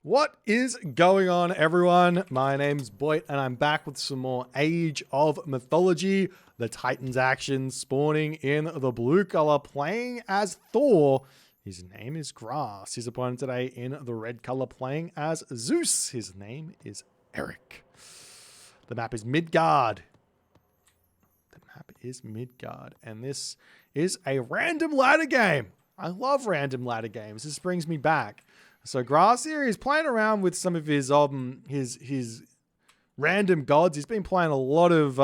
What is going on, everyone? My name's Boit, and I'm back with some more Age of Mythology. The Titans action spawning in the blue color, playing as Thor. His name is Grass. His opponent today in the red color, playing as Zeus. His name is Eric. The map is Midgard. And this is a random ladder game. I love random ladder games. This brings me back. So Grass here is playing around with some of his random gods. He's been playing a lot of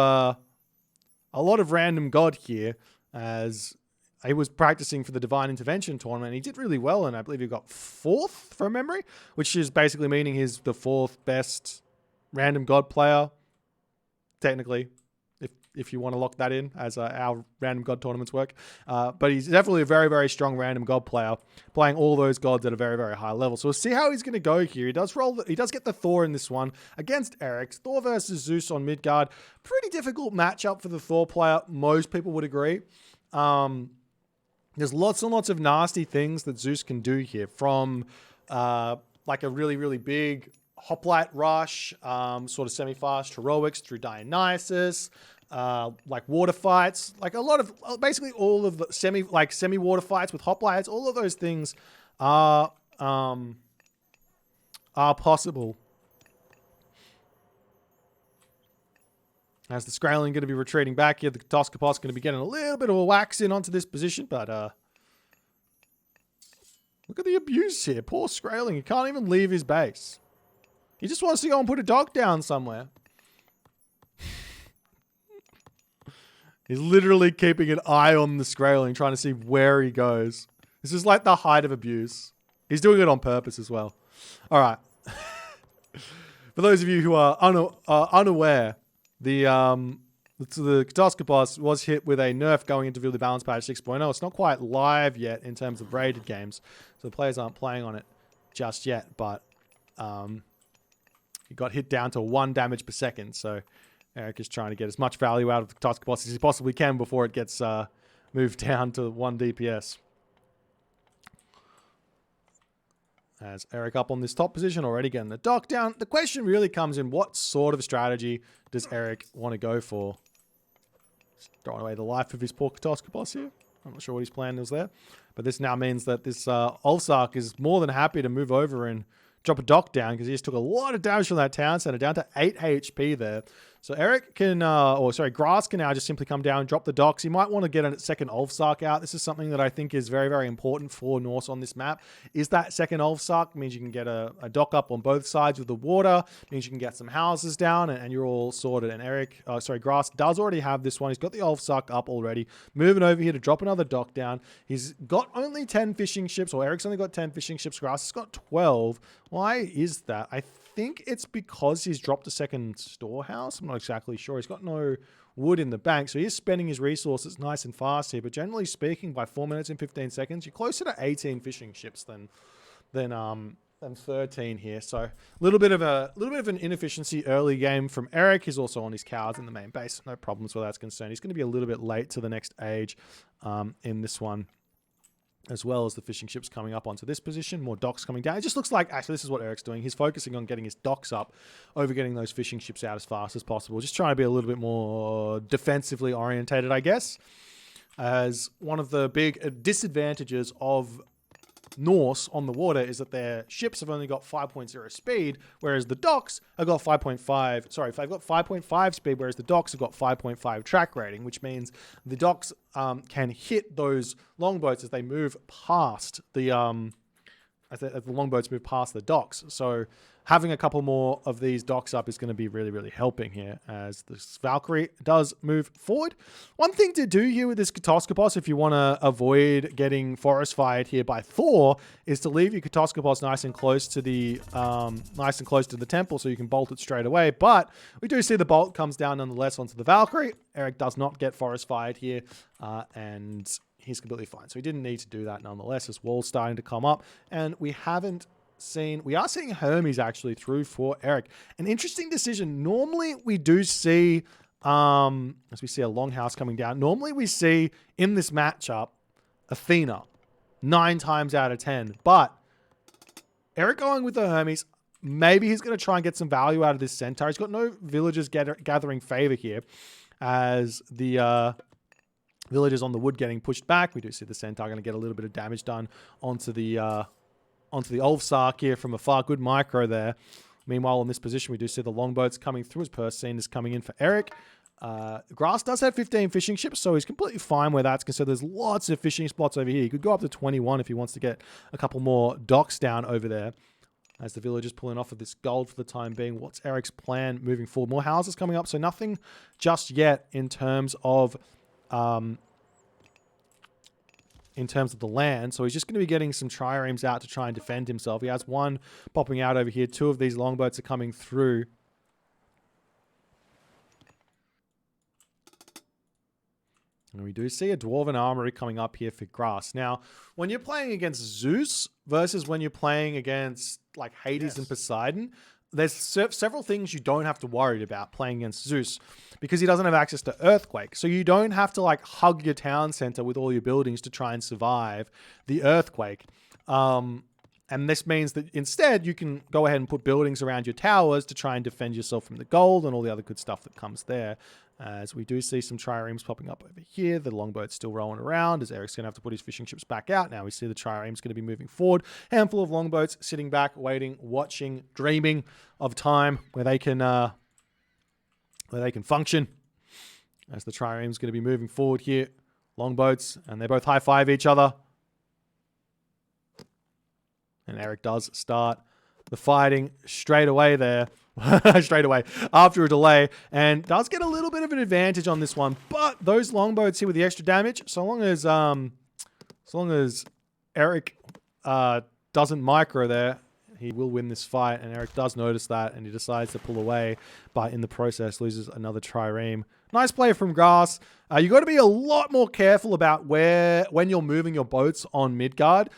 random god here, as he was practicing for the Divine Intervention tournament. He did really well, and I believe he got 4th from memory, which is basically meaning he's the 4th best random god player, technically, if you want to lock that in, as our random god tournaments work. But he's definitely a very, very strong random god player, playing all those gods at a very, very high level. So we'll see how he's going to go here. He does get the Thor in this one against Eric. Thor versus Zeus on Midgard. Pretty difficult matchup for the Thor player. Most people would agree. There's lots and lots of nasty things that Zeus can do here, from like a really, really big hoplite rush, sort of semi-fast heroics through Dionysus, like water fights, like a lot of, basically all of the semi water fights with hoplites. All of those things are possible. As the Skraeling going to be retreating back here, the Catoscopos going to be getting a little bit of a wax in onto this position, but look at the abuse here. Poor Skraeling, he can't even leave his base. He just wants to go and put a dock down somewhere. He's literally keeping an eye on the Skraeling, trying to see where he goes. This is like the height of abuse. He's doing it on purpose as well. All right. For those of you who are unaware, the Catoscopos was hit with a nerf going into the balance patch 6.0. It's not quite live yet in terms of rated games, so the players aren't playing on it just yet, but he got hit down to 1 damage per second, so Eric is trying to get as much value out of the Catoscopos as he possibly can before it gets moved down to 1 DPS. As Eric up on this top position, already getting the dock down. The question really comes in, what sort of strategy does Eric want to go for? Just throwing away the life of his poor Catoscopos here. I'm not sure what his plan is there. But this now means that this Ulfsark is more than happy to move over and drop a dock down, because he just took a lot of damage from that town center, down to 8 HP there. So Eric can, Grass can now just simply come down and drop the docks. He might want to get a second Ulfsark out. This is something that I think is very, very important for Norse on this map. Is that second Ulfsark means you can get a dock up on both sides of the water, means you can get some houses down, and you're all sorted. And Grass does already have this one. He's got the Ulfsark up already. Moving over here to drop another dock down. He's got only 10 fishing ships, or Eric's only got 10 fishing ships. Grass has got 12. Why is that? I think it's because he's dropped a second storehouse. I'm not exactly sure. He's got no wood in the bank, so he's spending his resources nice and fast here. But generally speaking, by 4 minutes and 15 seconds, you're closer to 18 fishing ships than 13 here. So a little bit of an inefficiency early game from Eric. He's also on his cows in the main base. No problems where that's concerned. He's going to be a little bit late to the next age in this one, as well as the fishing ships coming up onto this position. More docks coming down. It just looks like, actually, this is what Eric's doing. He's focusing on getting his docks up over getting those fishing ships out as fast as possible. Just trying to be a little bit more defensively orientated, I guess. As one of the big disadvantages of Norse on the water is that their ships have only got 5.0 speed, whereas the docks have got 5.5. Sorry, they've got 5.5 speed, whereas the docks have got 5.5 track rating, which means the docks can hit those longboats as they move past the as the longboats move past the docks. So having a couple more of these docks up is going to be really, really helping here as this Valkyrie does move forward. One thing to do here with this Catoscopos, if you want to avoid getting forest fired here by Thor, is to leave your Catoscopos nice and close to the temple, so you can bolt it straight away. But we do see the bolt comes down nonetheless onto the Valkyrie. Eric does not get forest fired here, and he's completely fine. So he didn't need to do that nonetheless. This wall's starting to come up, and we are seeing Hermes actually through for Eric. An interesting decision. Normally we do see, as we see a longhouse coming down, normally we see in this matchup Athena 9 times out of 10, but Eric going with the Hermes. Maybe he's going to try and get some value out of this centaur. He's got no villagers gathering favor here as the villagers on the wood getting pushed back. We do see the centaur going to get a little bit of damage done onto the Ulfsark here from afar. Good micro there. Meanwhile, in this position, we do see the longboats coming through as Persine is coming in for Eric. Grass does have 15 fishing ships, so he's completely fine where that's concerned. There's lots of fishing spots over here. He could go up to 21 if he wants to get a couple more docks down over there. As the villagers pulling off of this gold for the time being. What's Eric's plan moving forward? More houses coming up, so nothing just yet in terms of the land. So he's just going to be getting some triremes out to try and defend himself. He has one popping out over here. Two of these longboats are coming through. And we do see a Dwarven Armory coming up here for Grass. Now, when you're playing against Zeus versus when you're playing against like Hades and Poseidon, there's several things you don't have to worry about playing against Zeus because he doesn't have access to Earthquake. So you don't have to like hug your town center with all your buildings to try and survive the Earthquake. And this means that instead you can go ahead and put buildings around your towers to try and defend yourself from the gold and all the other good stuff that comes there. As we do see some triremes popping up over here. The longboat's still rolling around as Eric's going to have to put his fishing ships back out. Now we see the triremes going to be moving forward. Handful of longboats sitting back, waiting, watching, dreaming of time where they can function. As the triremes going to be moving forward here. Longboats, and they both high-five each other. And Eric does start the fighting straight away there. Straight away after a delay, and does get a little bit of an advantage on this one. But those longboats here with the extra damage, so long as Eric doesn't micro there, he will win this fight. And Eric does notice that, and he decides to pull away, but in the process loses another trireme. Nice play from Grass. You got to be a lot more careful about when you're moving your boats on Midgard.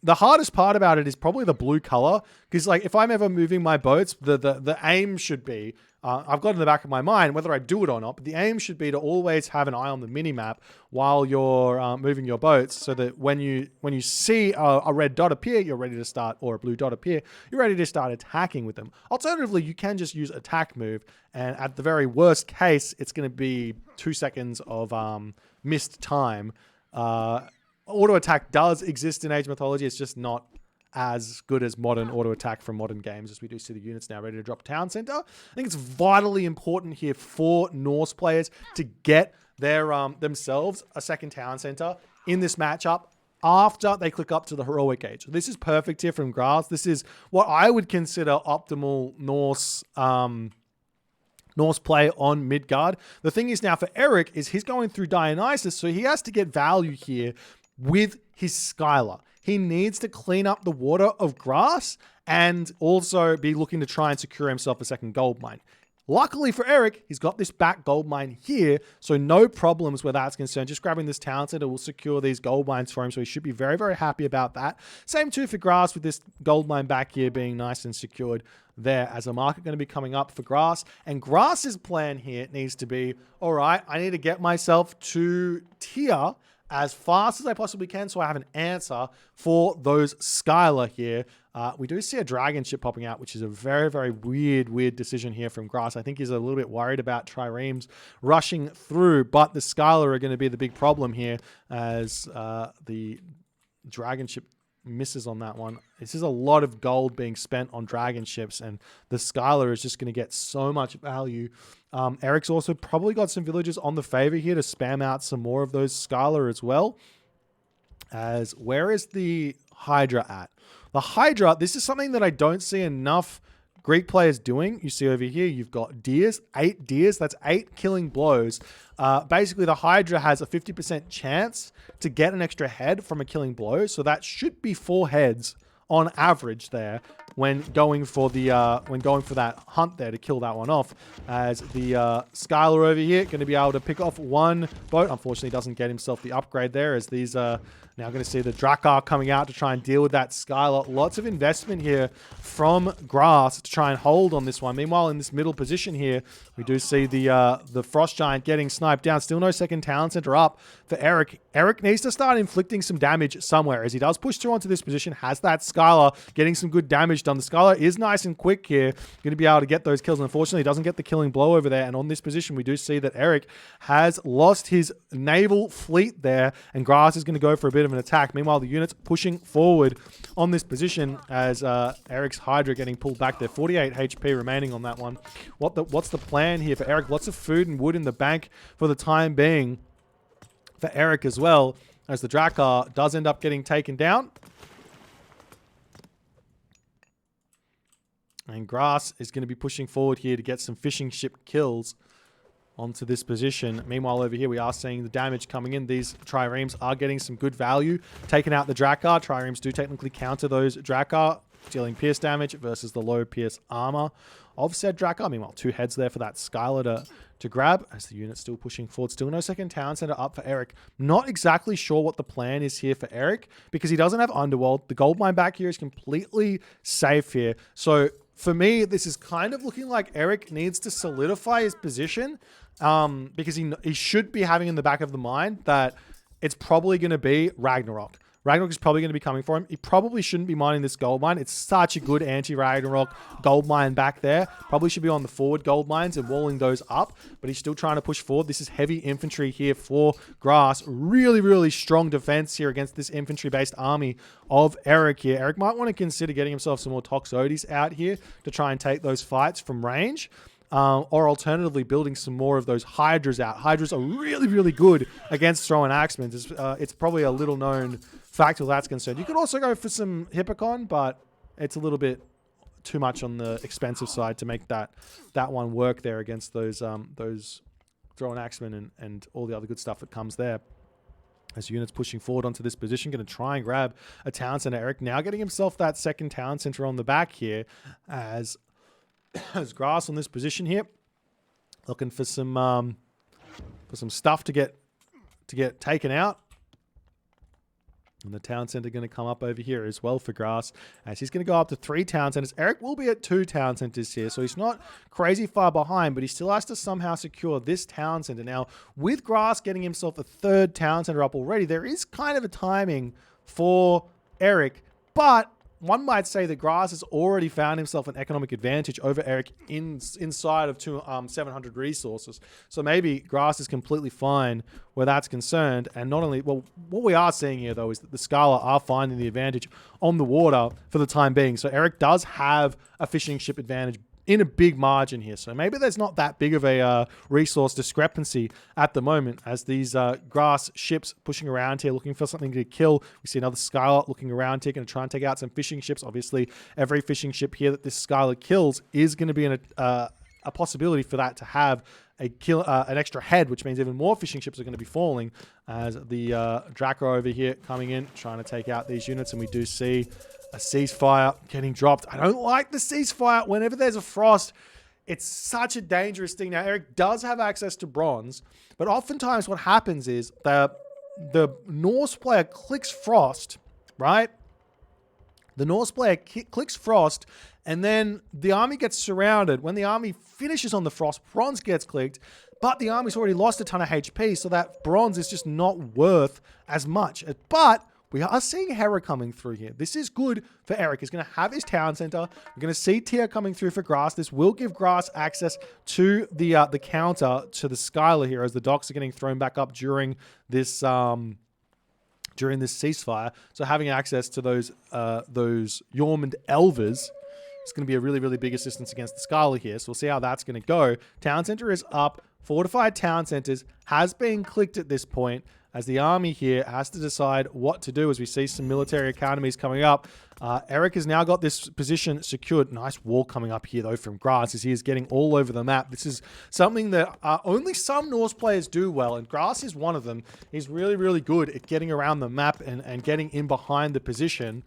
The hardest part about it is probably the blue color, because like if I'm ever moving my boats, the aim should be, I've got in the back of my mind whether I do it or not, but the aim should be to always have an eye on the mini map while you're moving your boats, so that when you see a red dot appear, you're ready to start, or a blue dot appear, you're ready to start attacking with them. Alternatively, you can just use attack move, and at the very worst case, it's going to be 2 seconds of missed time. Auto attack does exist in Age Mythology. It's just not as good as modern auto attack from modern games, as we do see the units now ready to drop town center. I think it's vitally important here for Norse players to get their themselves a second town center in this matchup after they click up to the heroic age. This is perfect here from Grass. This is what I would consider optimal Norse play on Midgard. The thing is now for Eric is he's going through Dionysus, so he has to get value here with his Skylar. He needs to clean up the water of Grass and also be looking to try and secure himself a second gold mine. Luckily for Eric, he's got this back gold mine here, so no problems where that's concerned. Just grabbing this town center will secure these gold mines for him, so he should be very, very happy about that. Same too for Grass with this gold mine back here being nice and secured there as a market going to be coming up for Grass. And Grass's plan here needs to be, all right, I need to get myself to tier as fast as I possibly can so I have an answer for those Skylar here. We do see a dragon ship popping out, which is a very, very weird decision here from Grass. I think he's a little bit worried about triremes rushing through, but the Skylar are going to be the big problem here as the dragon ship misses on that one. This is a lot of gold being spent on dragon ships, and the Skylar is just going to get so much value. Eric's also probably got some villagers on the favor here to spam out some more of those Skylar as well. As where is the Hydra at? The Hydra, this is something that I don't see enough Greek players doing. You see over here, you've got deers, 8 deers. That's 8 killing blows. Basically, the Hydra has a 50% chance to get an extra head from a killing blow. So that should be 4 heads on average there. when going for that hunt there to kill that one off. As the Skylar over here going to be able to pick off one boat. Unfortunately, doesn't get himself the upgrade there, as these now going to see the Drakkar coming out to try and deal with that Skylar. Lots of investment here from Grass to try and hold on this one. Meanwhile, in this middle position here, we do see the Frost Giant getting sniped down. Still no second Talent Center up for Eric. Eric needs to start inflicting some damage somewhere, as he does push through onto this position, has that Skylar getting some good damage done. The Skylar is nice and quick here, going to be able to get those kills. Unfortunately, doesn't get the killing blow over there, and on this position, we do see that Eric has lost his naval fleet there, and Grass is going to go for a bit of an attack. Meanwhile, the units pushing forward on this position as Eric's Hydra getting pulled back there. 48 HP remaining on that one. What's the plan here for Eric? Lots of food and wood in the bank for the time being for Eric as well, as the Drakkar does end up getting taken down. And Grass is going to be pushing forward here to get some fishing ship kills onto this position. Meanwhile, over here, we are seeing the damage coming in. These triremes are getting some good value. Taking out the Drakkar. Triremes do technically counter those Drakkar, dealing pierce damage versus the low pierce armor of said Drakkar. Meanwhile, 2 heads there for that Skylar to grab, as the unit's still pushing forward. Still no second Talent Center up for Eric. Not exactly sure what the plan is here for Eric, because he doesn't have Underworld. The gold mine back here is completely safe here. So for me, this is kind of looking like Eric needs to solidify his position, because he should be having in the back of the mind that it's probably going to be Ragnarok. Ragnarok is probably going to be coming for him. He probably shouldn't be mining this gold mine. It's such a good anti-Ragnarok gold mine back there. Probably should be on the forward gold mines and walling those up, but he's still trying to push forward. This is heavy infantry here for Grass. Really, really strong defense here against this infantry-based army of Eric here. Eric might want to consider getting himself some more Toxotes out here to try and take those fights from range. Or alternatively, building some more of those Hydras out. Hydras are really, really good against throwing axemen. It's probably a little known fact where that's concerned. You could also go for some Hippocon, but it's a little bit too much on the expensive side to make that one work there against those throwing axemen and all the other good stuff that comes there. As units pushing forward onto this position, going to try and grab a Talent Center. Eric now getting himself that second Talent Center on the back here, as Grass on this position here, looking for some stuff to get taken out. And the Talent Center going to come up over here as well for Grass, as he's going to go up to 3 Talent Centers. Eric will be at 2 Talent Centers here, so he's not crazy far behind, but he still has to somehow secure this Talent Center. Now, with Grass getting himself a 3rd Talent Center up already, there is kind of a timing for Eric, but one might say that Grass has already found himself an economic advantage over Eric inside of 700 resources. So maybe Grass is completely fine where that's concerned. And not only, well, what we are seeing here, though, is that the Scala are finding the advantage on the water for the time being. So Eric does have a fishing ship advantage in a big margin here. So maybe there's not that big of a resource discrepancy at the moment, as these Grass ships pushing around here looking for something to kill. We see another Skylar looking around here, going to try and take out some fishing ships. Obviously, every fishing ship here that this Skylar kills is going to be a possibility for that to have an extra head, which means even more fishing ships are going to be falling, as the Drakkar over here coming in, trying to take out these units. And we do see a ceasefire getting dropped. I don't like the ceasefire. Whenever there's a frost, it's such a dangerous thing. Now, Eric does have access to bronze, but oftentimes what happens is the Norse player clicks frost, right? The Norse player clicks frost, and then the army gets surrounded. When the army finishes on the frost, bronze gets clicked, but the army's already lost a ton of HP, so that bronze is just not worth as much. But we are seeing Hera coming through here. This is good for Eric. He's going to have his town center. We're going to see Tyr coming through for Grass. This will give Grass access to the counter to the Skylar here, as the docks are getting thrown back up during this ceasefire. So having access to those Yormund Elvers is going to be a really, really big assistance against the Skylar here. So we'll see how that's going to go. Town center is up. Fortified town centers has been clicked at this point, as the army here has to decide what to do, as we see some military academies coming up. Eric has now got this position secured. Nice wall coming up here, though, from Grass, as he is getting all over the map. This is something that only some Norse players do well, and Grass is one of them. He's really, really good at getting around the map and getting in behind the position.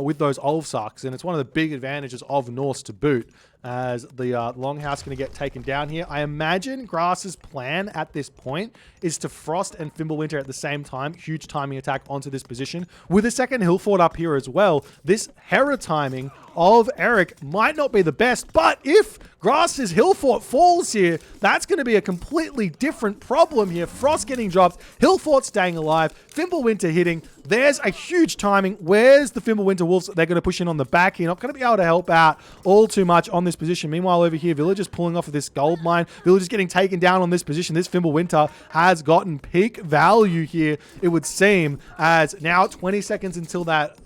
with those Ulfsarks, and it's one of the big advantages of Norse to boot, as the Longhouse going to get taken down here. I imagine Grass's plan at this point is to Frost and Fimbulwinter at the same time. Huge timing attack onto this position. With a second hill fort up here as well, this Hera timing of Eric might not be the best, but if Grass's hill fort falls here, that's going to be a completely different problem here. Frost getting dropped, hill fort staying alive, Fimbulwinter hitting. There's a huge timing. Where's the Fimbulwinter Wolves? They're going to push in on the back here. Not going to be able to help out all too much on this position. Meanwhile, over here, Villagers pulling off of this gold mine. Villagers getting taken down on this position. This Fimbulwinter has gotten peak value here, it would seem, as now 20 seconds until that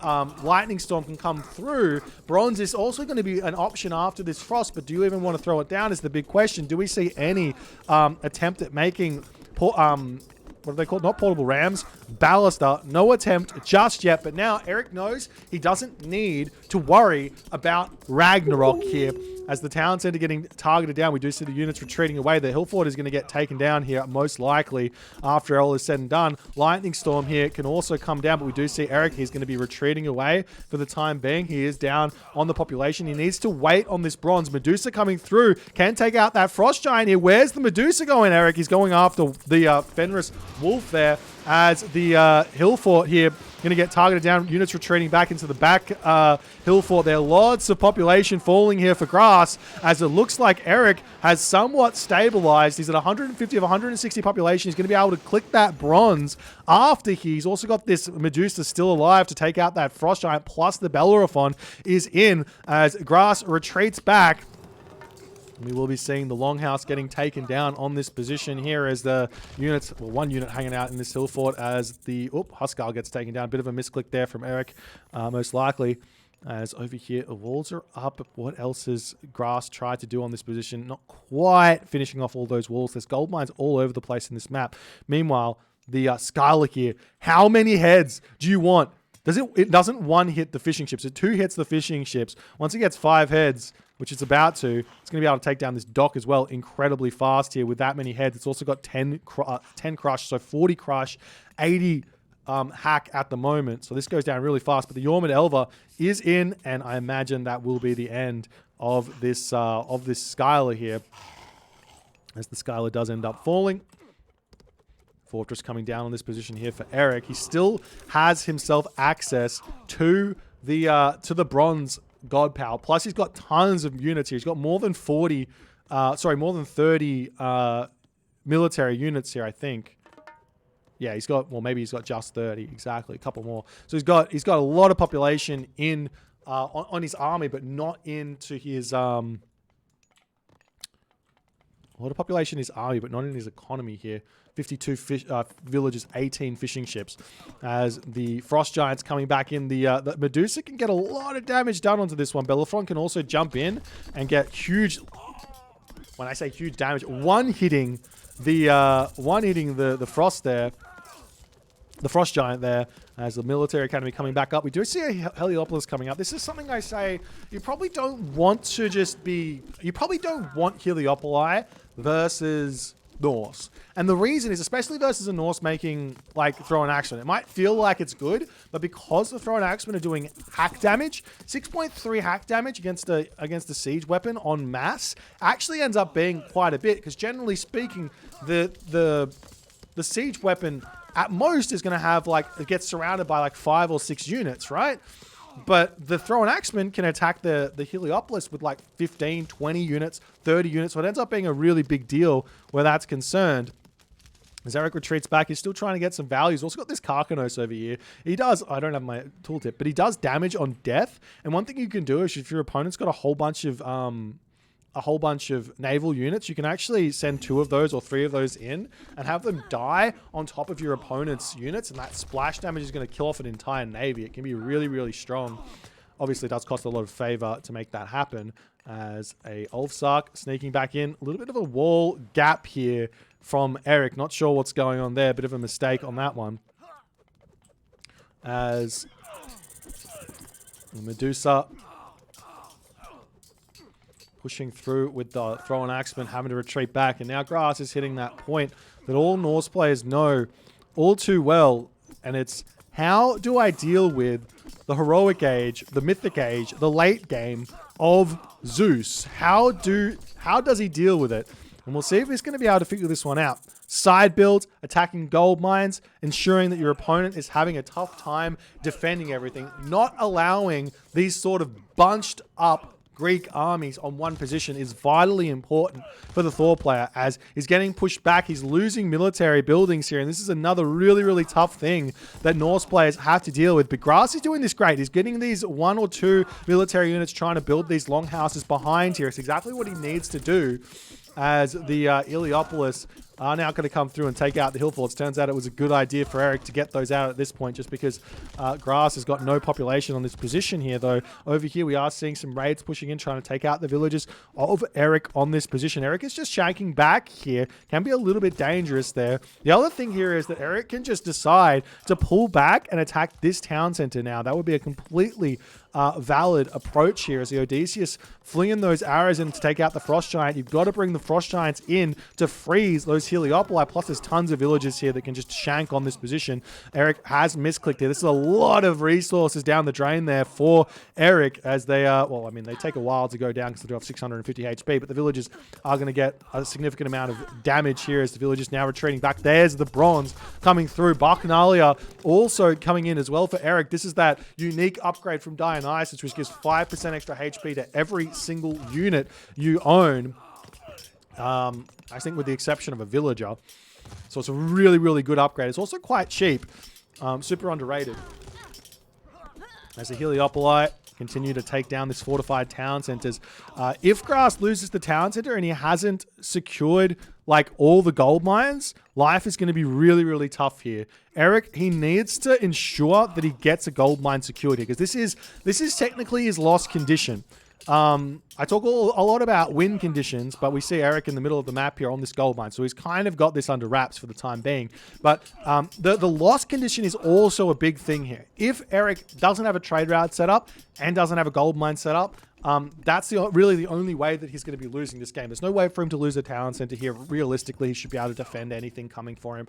lightning storm can come through. Bronze is also going to be an option after this Frost, but do you even want to throw it down is the big question. Do we see any attempt at making... what are they called? Not portable rams. Ballaster. No attempt just yet. But now Eric knows he doesn't need to worry about Ragnarok here. As the town center getting targeted down, we do see the units retreating away. The hill fort is going to get taken down here, most likely, after all is said and done. Lightning Storm here can also come down, but we do see Eric. He's going to be retreating away for the time being. He is down on the population. He needs to wait on this bronze. Medusa coming through. Can take out that Frost Giant here. Where's the Medusa going, Eric? He's going after the Fenris Wolf there, as the hill fort here going to get targeted down. Units retreating back into the back hill fort there. Lots of population falling here for Grass, as it looks like Eric has somewhat stabilized. He's at 150 of 160 population. He's going to be able to click that bronze after he's also got this Medusa still alive to take out that Frost Giant, plus the Bellerophon is in, as Grass retreats back. We will be seeing the Longhouse getting taken down on this position here, as the units, well, one unit hanging out in this hill fort, as the Huskar gets taken down. Bit of a misclick there from Eric, most likely. As over here, the walls are up. What else has Grass tried to do on this position? Not quite finishing off all those walls. There's gold mines all over the place in this map. Meanwhile, the Skylark here. How many heads do you want? It doesn't one hit the fishing ships. It two hits the fishing ships. Once it gets 5 heads, which it's about to, it's going to be able to take down this dock as well incredibly fast here with that many heads. It's also got 10 crush, so 40 crush, 80 hack at the moment. So this goes down really fast. But the Yormid Elva is in, and I imagine that will be the end of this Skylar here, as the Skylar does end up falling. Fortress coming down on this position here for Eric. He still has himself access to the bronze god power. Plus, he's got tons of units here. He's got more than 30 military units here, I think. Yeah, he's got, well, maybe he's got just 30, exactly, a couple more. So he's got a lot of population in on his army, but not into his a lot of population in his army, but not in his economy here. 52 villages, 18 fishing ships. As the Frost Giants coming back in, the Medusa can get a lot of damage done onto this one. Bellerophon can also jump in and get huge, when I say huge damage, one hitting the Frost there. The Frost Giant there, as the Military Academy coming back up. We do see a Heliopolis coming up. This is something I say, you probably don't want to just be... You probably don't want Heliopoli versus Norse. And the reason is, especially versus a Norse making, like, Throw and Axemen, it might feel like it's good, but because the Throw and Axemen are doing hack damage, 6.3 hack damage against a siege weapon en masse actually ends up being quite a bit, because generally speaking, the siege weapon at most is going to have, like, it gets surrounded by like 5 or 6 units, right? But the Throw and Axeman can attack the Heliopolis with like 15, 20 units, 30 units. So it ends up being a really big deal where that's concerned. As Eric retreats back, he's still trying to get some value. He's also got this Karkanos over here. He does, I don't have my tooltip, but he does damage on death. And one thing you can do is if your opponent's got a whole bunch of naval units, you can actually send 2 of those or 3 of those in and have them die on top of your opponent's units, and that splash damage is going to kill off an entire navy. It can be really, really strong. Obviously, it does cost a lot of favor to make that happen. As a Ulfsark sneaking back in. A little bit of a wall gap here from Eric. Not sure what's going on there. Bit of a mistake on that one. As Medusa pushing through with the Throw and Axeman, having to retreat back. And now Grass is hitting that point that all Norse players know all too well. And it's how do I deal with the heroic age, the mythic age, the late game of Zeus? How does he deal with it? And we'll see if he's going to be able to figure this one out. Side build, attacking gold mines, ensuring that your opponent is having a tough time defending everything, not allowing these sort of bunched up Greek armies on one position is vitally important for the Thor player, as he's getting pushed back. He's losing military buildings here, and this is another really, really tough thing that Norse players have to deal with. But Grass is doing this great. He's getting these 1 or 2 military units trying to build these longhouses behind here. It's exactly what he needs to do, as the Iliopolis are now going to come through and take out the hill forts. Turns out it was a good idea for Eric to get those out at this point, just because Grass has got no population on this position here, though. Over here, we are seeing some raids pushing in, trying to take out the villages of Eric on this position. Eric is just shanking back here. Can be a little bit dangerous there. The other thing here is that Eric can just decide to pull back and attack this town center now. That would be a completely valid approach here, as the Odysseus flinging those arrows in to take out the Frost Giant. You've got to bring the Frost Giants in to freeze those Heliopoli, plus there's tons of villagers here that can just shank on this position. Eric has misclicked here. This is a lot of resources down the drain there for Eric, as they well, I mean, they take a while to go down because they do have 650 HP, but the villagers are going to get a significant amount of damage here as the villagers now retreating back. There's the bronze coming through. Bacchanalia also coming in as well for Eric. This is that unique upgrade from Dionysus, which gives 5% extra HP to every single unit you own. I think with the exception of a villager. So it's a really, really good upgrade. It's also quite cheap. Super underrated. As the Heliopoli continue to take down this fortified town centers. If Grass loses the town center and he hasn't secured like all the gold mines, life is going to be really, really tough here. Eric, he needs to ensure that he gets a gold mine secured here, because this is technically his lost condition. I talk a lot about win conditions, but we see Eric in the middle of the map here on this gold mine. So he's kind of got this under wraps for the time being. But the loss condition is also a big thing here. If Eric doesn't have a trade route set up and doesn't have a gold mine set up, that's really the only way that he's going to be losing this game. There's no way for him to lose a town center here. Realistically, he should be able to defend anything coming for him.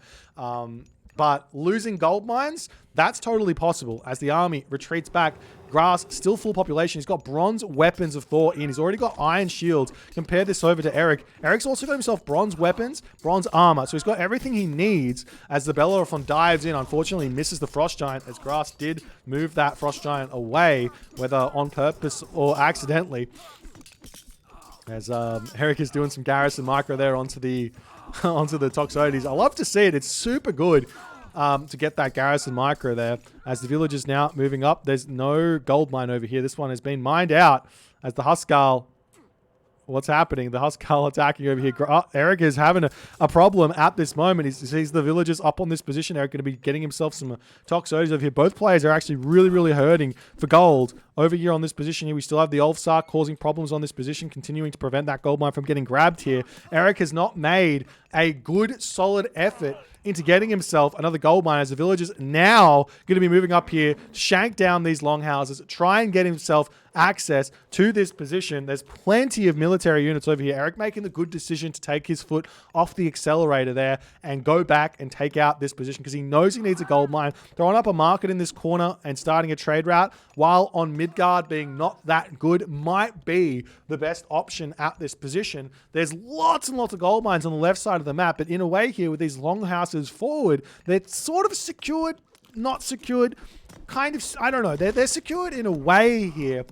But losing gold mines, that's totally possible as the army retreats back. Grass, still full population. He's got bronze weapons of Thor in. He's already got iron shields. Compare this over to Eric. Eric's also got himself bronze weapons, bronze armor. So he's got everything he needs as the Bellerophon dives in. Unfortunately, misses the Frost Giant, as Grass did move that Frost Giant away, whether on purpose or accidentally. As Eric is doing some garrison micro there onto the Toxotes. I love to see it. It's super good to get that garrison micro there. As the village is now moving up, there's no gold mine over here. This one has been mined out as the Huskal. What's happening? The Huskal attacking over here. Eric is having a problem at this moment. He sees the villagers up on this position. Eric going to be getting himself some Toxotes over here. Both players are actually really, really hurting for gold. Over here on this position here, we still have the Ulfsar causing problems on this position, continuing to prevent that gold mine from getting grabbed here. Eric has not made a good, solid effort into getting himself another gold mine, as the villagers now going to be moving up here, shank down these longhouses, try and get himself access to this position. There's plenty of military units over here. Eric making the good decision to take his foot off the accelerator there and go back and take out this position, because he knows he needs a gold mine. Throwing up a market in this corner and starting a trade route, while on Midgard being not that good, might be the best option at this position. There's lots and lots of gold mines on the left side of the map, but in a way here with these longhouses forward, they're sort of secured, not secured, kind of, I don't know. They're secured in a way here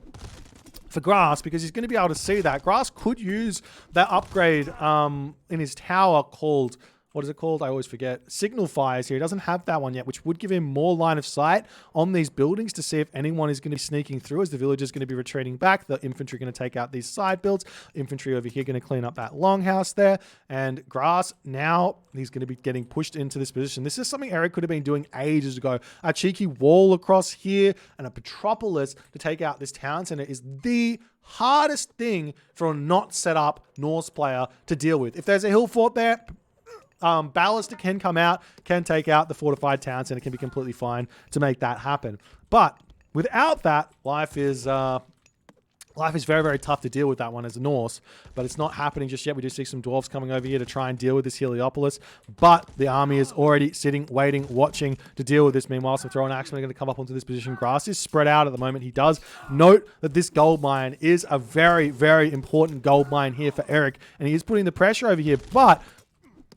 for Grass, because he's going to be able to see that. Grass could use that upgrade in his tower called, what is it called? I always forget. Signal fires here. He doesn't have that one yet, which would give him more line of sight on these buildings to see if anyone is going to be sneaking through, as the villagers going to be retreating back. The infantry going to take out these side builds. Infantry over here going to clean up that longhouse there. And Grass, now he's going to be getting pushed into this position. This is something Eric could have been doing ages ago. A cheeky wall across here and a Petropolis to take out this town center is the hardest thing for a not set up Norse player to deal with. If there's a hill fort there, Ballista can come out, can take out the fortified towns, and it can be completely fine to make that happen. But without that, life is Life is very, very tough to deal with that one as a Norse, but it's not happening just yet. We do see some dwarves coming over here to try and deal with this Heliopolis, but the army is already sitting, waiting, watching to deal with this. Meanwhile, some throwing action are going to come up onto this position. Grass is spread out at the moment. He does note that this gold mine is a very, very important gold mine here for Eric, and he is putting the pressure over here, but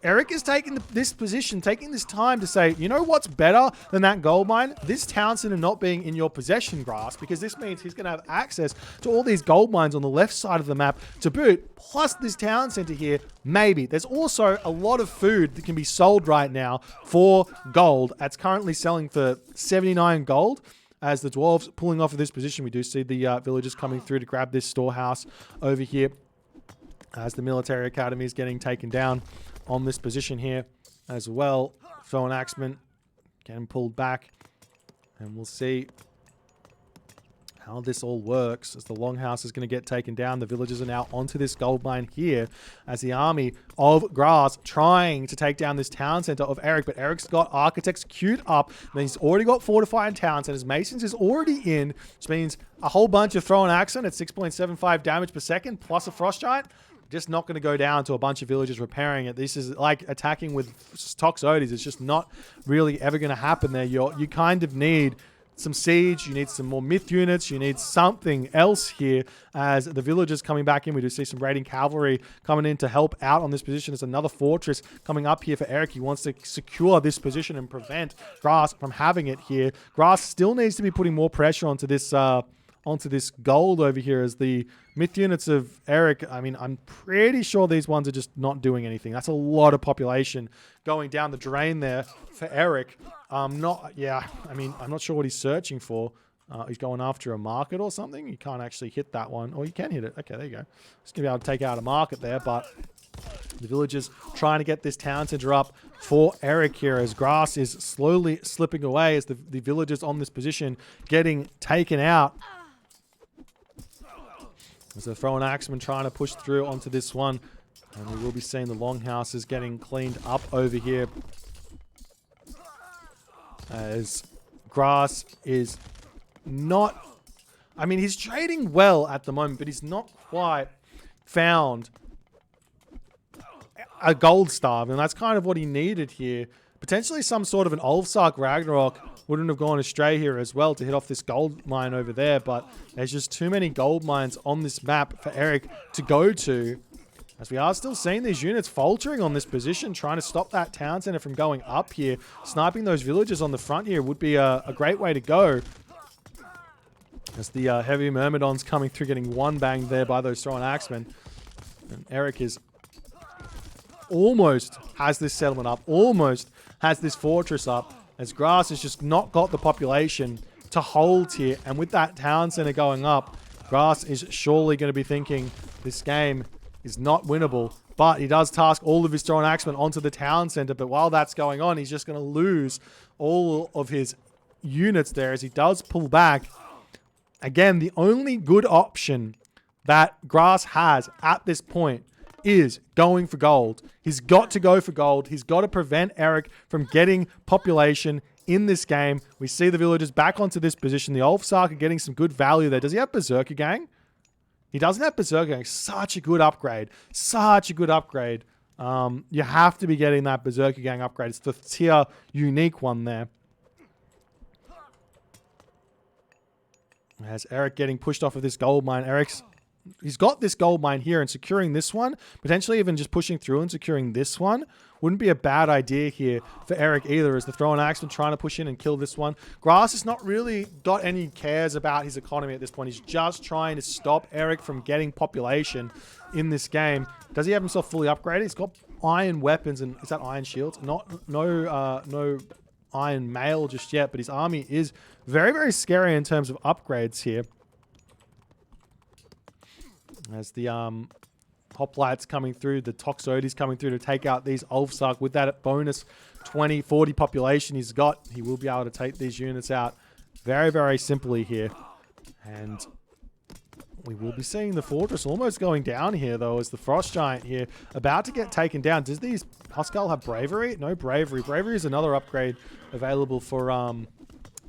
Eric is taking this position, taking this time to say, you know what's better than that gold mine? This town center not being in your possession, Grass, because this means he's going to have access to all these gold mines on the left side of the map to boot, plus this town center here, maybe. There's also a lot of food that can be sold right now for gold. That's currently selling for 79 gold. As the dwarves pulling off of this position, we do see the villagers coming through to grab this storehouse over here as the military academy is getting taken down on this position here as well. Throw axeman getting pulled back, and we'll see how this all works as the longhouse is going to get taken down. The villagers are now onto this gold mine here as the army of Grass trying to take down this town center of Eric, but Eric's got architects queued up. Then he's already got fortifying town centers. Masons is already in, which means a whole bunch of throwing axemen at 6.75 damage per second plus a frost giant. Just not going to go down to a bunch of villagers repairing it. This is like attacking with Toxotes. It's just not really ever going to happen there. You kind of need some siege. You need some more myth units. You need something else here as the villagers coming back in. We do see some raiding cavalry coming in to help out on this position. There's another fortress coming up here for Eric. He wants to secure this position and prevent Grass from having it here. Grass still needs to be putting more pressure onto this gold over here as the myth units of Eric. I mean, I'm pretty sure these ones are just not doing anything. That's a lot of population going down the drain there for Eric. I'm not sure what he's searching for. He's going after a market or something. You can't actually hit that one. Or you can hit it. Okay, there you go. He's going to be able to take out a market there, but the villagers trying to get this town center up for Eric here as Grass is slowly slipping away as the villagers on this position getting taken out. As they're throwing axemen trying to push through onto this one. And we will be seeing the longhouses getting cleaned up over here. As Grass is not... I mean, he's trading well at the moment, but he's not quite found a gold starve. And that's kind of what he needed here. Potentially some sort of an Ulfsark Ragnarok wouldn't have gone astray here as well to hit off this gold mine over there, but there's just too many gold mines on this map for Eric to go to, as we are still seeing these units faltering on this position, trying to stop that town center from going up here. Sniping those villagers on the front here would be a great way to go, as the heavy myrmidons coming through, getting one banged there by those throwing axemen. And Eric is almost has this settlement up, almost has this fortress up, as Grass has just not got the population to hold here. And with that town center going up, Grass is surely going to be thinking this game is not winnable. But he does task all of his throwing axemen onto the town center. But while that's going on, he's just going to lose all of his units there as he does pull back. Again, the only good option that Grass has at this point is going for gold. He's got to go for gold. He's got to prevent Eric from getting population in this game. We see the villagers back onto this position. The Ulfsark are getting some good value there. Does he have Berserker Gang? He doesn't have Berserker Gang. Such a good upgrade. Such a good upgrade. You have to be getting that Berserker Gang upgrade. It's the tier unique one there. As Eric getting pushed off of this gold mine. He's got this gold mine here, and securing this one, potentially even just pushing through and securing this one, wouldn't be a bad idea here for Eric either, as the throwing axeman trying to push in and kill this one. Grass has not really got any cares about his economy at this point. He's just trying to stop Eric from getting population in this game. Does he have himself fully upgraded? He's got iron weapons, and is that iron shields? No iron mail just yet, but his army is very, very scary in terms of upgrades here. As the hoplites coming through, the Toxotes coming through to take out these Ulfsark with that bonus 20, 40 population he's got, he will be able to take these units out very, very simply here. And we will be seeing the fortress almost going down here, though, as the Frost Giant here about to get taken down. Does these Huskell have Bravery? No Bravery. Bravery is another upgrade available for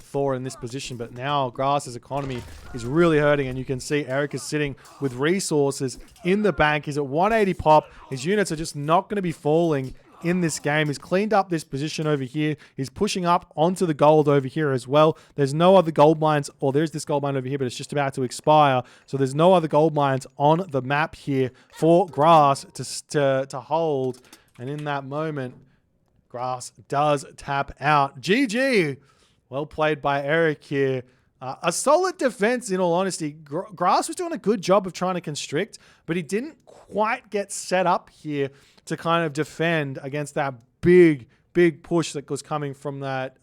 Thor in this position, but now Grass's economy is really hurting, and you can see Eric is sitting with resources in the bank. He's at 180 pop. His units are just not going to be falling in this game. He's cleaned up this position over here. He's pushing up onto the gold over here as well. There's no other gold mines, or there's this gold mine over here, but it's just about to expire. So there's no other gold mines on the map here for Grass to hold. And in that moment, Grass does tap out. GG. Well played by Eric here. A solid defense, in all honesty. Grass was doing a good job of trying to constrict, but he didn't quite get set up here to kind of defend against that big push that was coming from that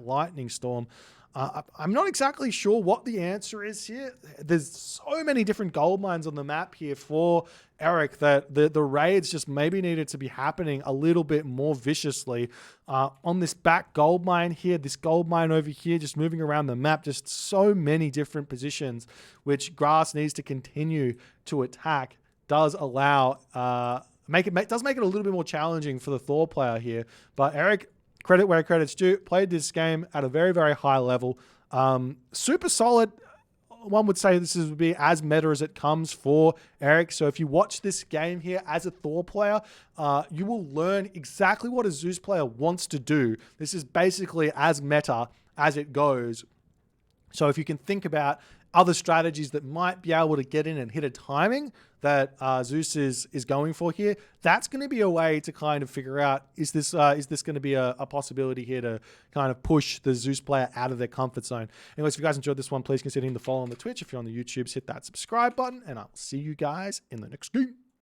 lightning storm. I'm not exactly sure what the answer is here. There's so many different gold mines on the map here for Eric that the raids just maybe needed to be happening a little bit more viciously. On this back gold mine here, this gold mine over here, just moving around the map, just so many different positions, which Grass needs to continue to attack, does allow, does make it a little bit more challenging for the Thor player here. But Eric, credit where credit's due, played this game at a very, very high level. Super solid. One would say this would be as meta as it comes for Eric. So if you watch this game here as a Thor player, you will learn exactly what a Zeus player wants to do. This is basically as meta as it goes. So if you can think about other strategies that might be able to get in and hit a timing that Zeus is going for here, that's going to be a way to kind of figure out, is this going to be a possibility here to kind of push the Zeus player out of their comfort zone. Anyways, if you guys enjoyed this one, please consider hitting the follow on the Twitch. If you're on the YouTubes, hit that subscribe button, and I'll see you guys in the next game.